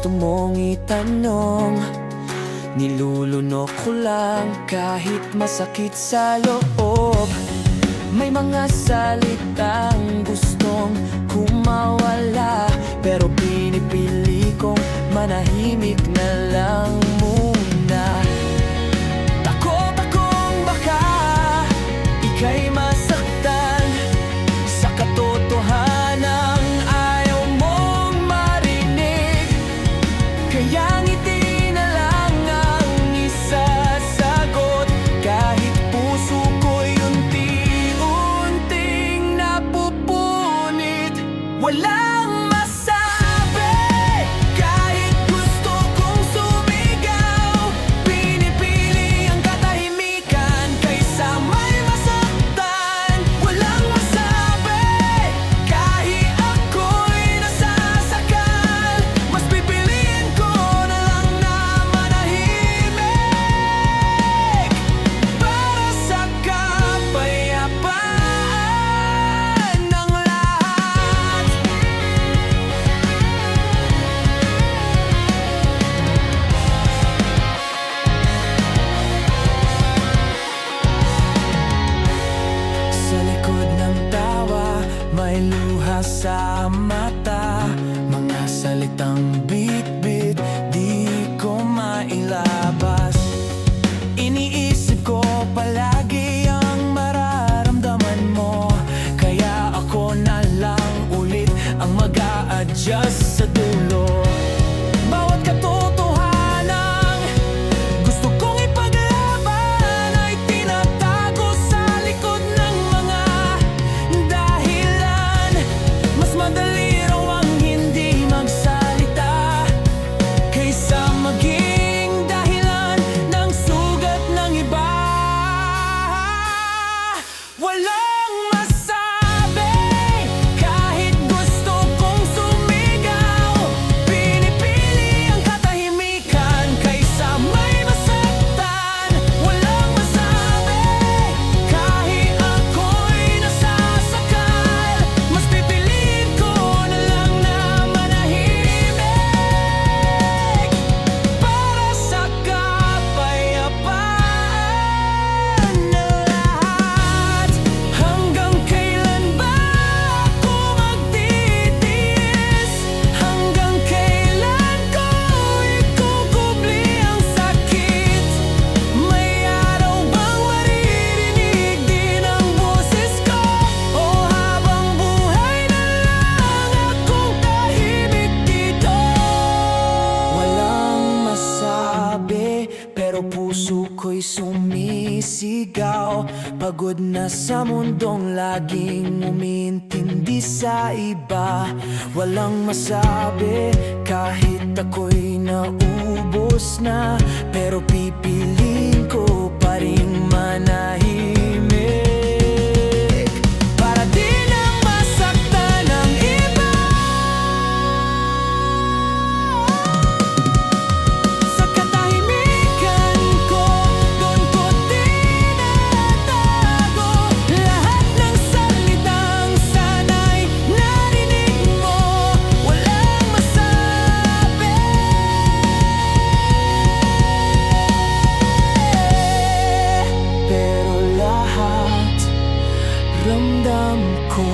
gusto mong itanong, nilulunok ko lang kahit masakit sa loob. May mga salitang gustong kumawala, pero pinipili kong manahimik na lang muna. Takot akong baka ika'y masaktan sa katotohanang ayaw mong marinig. Kaya ngiti na lang ang isasagot, kahit puso ko'y unti-unting napupunit. Walang masabi, kahit gusto kong sumigaw. Pinipili ang katahimikan kaysa may masaktan. Walang masabi, kahit ako'y nasasakal. Mas pipiliin ko na lang na manahimik para sa kapayapaan ng lahat. Sa likod ng tawa, may luha sa mata. Mga salitang bit-bit, di ko mailabas. Iniisip ko palagi ang mararamdaman mo, kaya ako na lang ulit ang mag-a-adjust sa dulo. Bawat katotohanan gusto kong ipaglaban ay tinatago sa likod ng mga dahilan. Mas madali raw ang hindi magsalita kaysa maging dahilan ng sugat ng iba. Walang masabi, kahit gusto kong sumigaw. Pinipili ang katahimikan kaysa may masaktan. Walang masabi, kahit ako'y nasasakal. Mas pipiliin ko na lang na manahimik para sa kapayapaan ng lahat. Hanggang kailan ba ako magtitiis? Hanggang kailan ko ikukubli ang sakit? May araw bang maririnig din ang boses ko? O habang buhay na lang akong tahimik dito? Walang masabi, pero puso ko'y sumisigaw. Pagod na sa mundong laging umintindi sa iba. Walang masabi, kahit ako'y naubos na, pero pipiliin ko pa rin manahimik para di na masaktan ang iba. Sa katahimikan ko, doon ko tinatago lahat ng salitang sana'y narinig mo. Walang masabi, pero lahat ramdam ko.